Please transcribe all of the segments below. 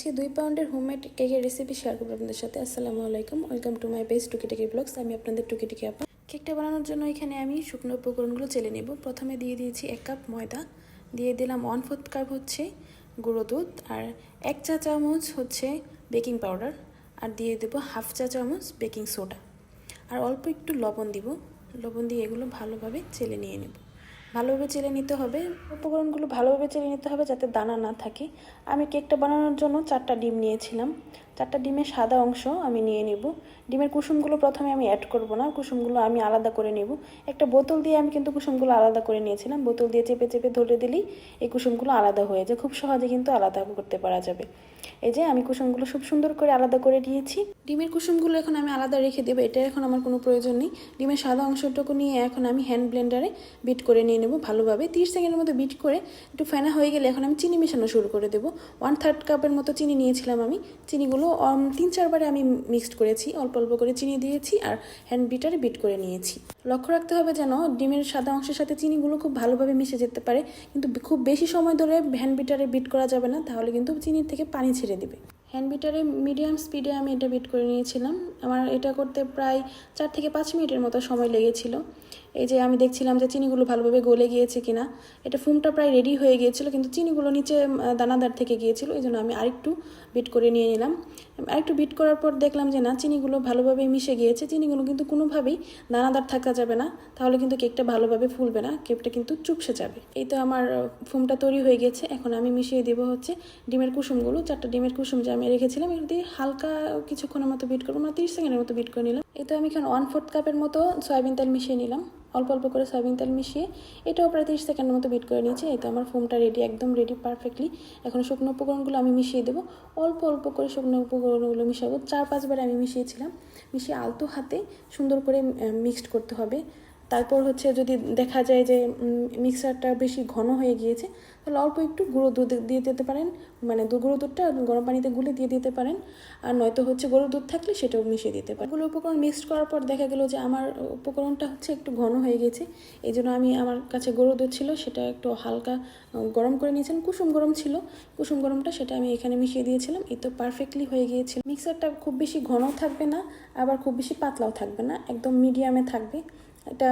আজকে 2 পাউন্ডের হোমমেড কেকের রেসিপি শেয়ার করবো আপনাদের সাথে। আসসালামু আলাইকুম, ওয়েলকাম টু মাই পেজ টুকিটাকি ব্লগস। আমি আপনাদের টুকিটাকি আপা। কেকটা বানানোর জন্য এখানে আমি শুকনো উপকরণগুলো চেলে নেব। প্রথমে দিয়ে দিয়েছি 1 কাপ ময়দা, দিয়ে দিলাম 1/4 কাপ হচ্ছে গুঁড়ো দুধ, আর 1 চা চামচ হচ্ছে বেকিং পাউডার, আর দিয়ে দেবো 1/2 চা চামচ বেকিং সোডা, আর অল্প একটু লবণ দিব। লবণ দিয়ে এগুলো ভালোভাবে চেলে নিয়ে নেব। ভালোভাবে চেলে নিতে হবে, উপকরণগুলো ভালোভাবে চেলে নিতে হবে যাতে দানা না থাকে। আমি কেকটা বানানোর জন্য 4টা ডিম নিয়েছিলাম। 4টা ডিমের সাদা অংশ আমি নিয়ে নেব। ডিমের কুসুমগুলো প্রথমে আমি অ্যাড করব না, কুসুমগুলো আমি আলাদা করে নেব। একটা বোতল দিয়ে আমি কিন্তু কুসুমগুলো আলাদা করে নিয়েছিলাম। বোতল দিয়ে চেপে চেপে ধরে দিলেই এই কুসুমগুলো আলাদা হয়ে যায়, খুব সহজে কিন্তু আলাদা করতে পারা যাবে। এই যে আমি কুসুমগুলো খুব সুন্দর করে আলাদা করে দিয়েছি। ডিমের কুসুমগুলো এখন আমি আলাদা রেখে দেবো, এটা এখন আমার কোনো প্রয়োজন নেই। ডিমের সাদা অংশটুকু নিয়ে এখন আমি হ্যান্ড ব্লেন্ডারে বিট করে নিয়ে নেব ভালোভাবে। 30 সেকেন্ডের মতো বিট করে একটু ফেনা হয়ে গেলে এখন আমি চিনি মেশানো শুরু করে দেবো। 1/3 কাপের মতো চিনি নিয়েছিলাম আমি। চিনিগুলো 3-4 বারে আমি মিক্সড করেছি, অল্প অল্প করে চিনি দিয়েছি আর হ্যান্ড বিটারে বিট করে নিয়েছি। লক্ষ্য রাখতে হবে যেন ডিমের সাদা অংশের সাথে চিনিগুলো খুব ভালোভাবে মিশে যেতে পারে, কিন্তু খুব বেশি সময় ধরে হ্যান্ড বিটারে বিট করা যাবে না, তাহলে কিন্তু চিনির থেকে পানি ছেড়ে দিবে। হ্যান্ড বিটারে মিডিয়াম স্পিডে আমি এটা বিট করে নিয়েছিলাম। আমার এটা করতে প্রায় 4 থেকে 5 মিনিটের মতো সময় লেগেছিল। এই যে আমি দেখছিলাম যে চিনিগুলো ভালোভাবে গলে গিয়েছে কিনা। এটা ফুমটা প্রায় রেডি হয়ে গিয়েছিল, কিন্তু চিনিগুলো নিচে দানাদার থেকে গিয়েছিল, এই জন্য আমি আরেকটু বিট করে নিয়ে নিলাম। আরেকটু বিট করার পর দেখলাম যে না, চিনিগুলো ভালোভাবে মিশে গিয়েছে। চিনিগুলো কিন্তু কোনোভাবেই দানাদার থাকা যাবে না, তাহলে কিন্তু কেকটা ভালোভাবে ফুলবে না, কেকটা কিন্তু চুপসে যাবে। এই তো আমার ফুমটা তৈরি হয়ে গেছে। এখন আমি মিশিয়ে দেবো হচ্ছে ডিমের কুসুমগুলো। 4টা ডিমের কুসুম যে আমি রেখেছিলাম এগুলো দিয়ে হালকা কিছুক্ষণের মতো বিট করবো, মানে 30 সেকেন্ডের মতো বিট করে নিলাম। এই তো আমি এখন 1/4 কাপের মতো সয়াবিন তেল মিশিয়ে নিলাম, অল্প অল্প করে সয়াবিন তেল মিশিয়ে এটাও প্রায় 30 সেকেন্ডের মতো বিট করে নিয়েছি। এই তো আমার ফোমটা রেডি, একদম রেডি পারফেক্টলি। এখন শুকনো উপকরণগুলো আমি মিশিয়ে দেবো, অল্প অল্প করে শুকনো উপকরণগুলো মিশাবো। 4-5 বার আমি মিশিয়েছিলাম। মিশিয়ে আলতো হাতে সুন্দর করে মিক্সড করতে হবে। তারপর হচ্ছে যদি দেখা যায় যে মিক্সারটা বেশি ঘন হয়ে গিয়েছে, তাহলে অল্প একটু গুঁড়ো দুধ দিয়ে দিতে পারেন, মানে গুঁড়ো দুধটা গরম পানিতে গুলে দিয়ে দিতে পারেন, আর নয়তো হচ্ছে গরুর দুধ থাকলে সেটাও মিশিয়ে দিতে পারেন। এগুলো উপকরণ মিক্সড করার পর দেখা গেল যে আমার উপকরণটা হচ্ছে একটু ঘন হয়ে গেছে, এই জন্য আমি আমার কাছে গরুর দুধ ছিল সেটা একটু হালকা গরম করে নিয়েছিলাম, কুসুম গরম ছিল, কুসুম গরমটা সেটা আমি এখানে মিশিয়ে দিয়েছিলাম। এই তো পারফেক্টলি হয়ে গিয়েছিল। মিক্সারটা খুব বেশি ঘনও থাকবে না, আবার খুব বেশি পাতলাও থাকবে না, একদম মিডিয়ামে থাকবে। এটা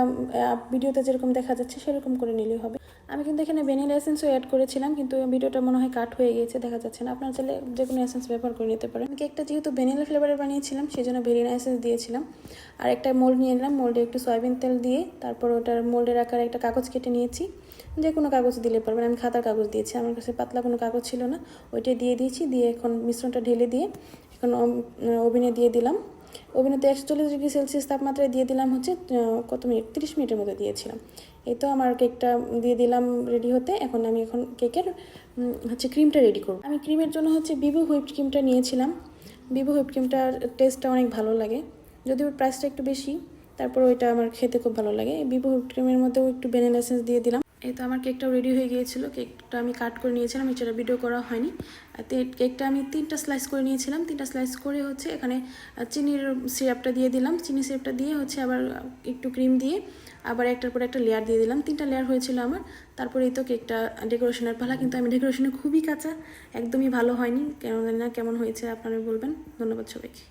ভিডিওতে যেরকম দেখা যাচ্ছে সেরকম করে নিলেই হবে। আমি কিন্তু এখানে ভ্যানিলা এসেন্সও অ্যাড করেছিলাম, কিন্তু ভিডিওটা মনে হয় কাট হয়ে গিয়েছে, দেখা যাচ্ছে না। আপনারা চাইলে যে কোনো এসেন্স ব্যবহার করে নিতে পারেন। কেকটা যেহেতু ভ্যানিলা ফ্লেভারের বানিয়েছিলাম সেই জন্য ভ্যানিলা এসেন্স দিয়েছিলাম। আর একটা মোল্ড নিয়ে নিলাম, মোল্ডে একটু সয়াবিন তেল দিয়ে তারপর ওটার মোল্ডের আকারে একটা কাগজ কেটে নিয়েছি। যে কোনো কাগজ দিলে পারবেন, আমি খাতার কাগজ দিয়েছি, আমার কাছে পাতলা কোনো কাগজ ছিল না, ওইটাই দিয়ে দিয়েছি। দিয়ে এখন মিশ্রণটা ঢেলে দিয়ে এখন ওভেনে দিয়ে দিলাম। ওভেনেতে 140 ডিগ্রি সেলসিয়াস তাপমাত্রায় দিয়ে দিলাম হচ্ছে কত মিনিট, 30 মিনিটের মতো দিয়েছিলাম। এই তো আমার কেকটা দিয়ে দিলাম রেডি হতে। এখন কেকের হচ্ছে ক্রিমটা রেডি করব। আমি ক্রিমের জন্য হচ্ছে বিবো হুইপড ক্রিমটা নিয়েছিলাম। বিবো হুইপড ক্রিমটার টেস্টটা অনেক ভালো লাগে, যদিও ওর প্রাইসটা একটু বেশি, তারপর ওইটা আমার খেতে খুব ভালো লাগে। বিবো হুইপড ক্রিমের মধ্যেও একটু ভ্যানিলা এসেন্স দিয়ে দিলাম। এই তো আমার কেকটাও রেডি হয়ে গিয়েছিল। কেকটা আমি কাট করে নিয়েছিলাম, এছাড়া ভিডিও করা হয়নি। কেকটা আমি 3টা স্লাইস করে নিয়েছিলাম। 3টা স্লাইস করে হচ্ছে এখানে চিনির সিরাপটা দিয়ে দিলাম। চিনি সিরাপটা দিয়ে হচ্ছে আবার একটু ক্রিম দিয়ে আবার একটার পর একটা লেয়ার দিয়ে দিলাম। 3টা লেয়ার হয়েছিল আমার। তারপরে এই তো কেকটা ডেকোরেশনের পালা, কিন্তু আমি ডেকোরেশনে খুবই কাঁচা, একদমই ভালো হয়নি, কেন জানি না কেমন হয়েছে আপনারা বলবেন। ধন্যবাদ সবাইকে।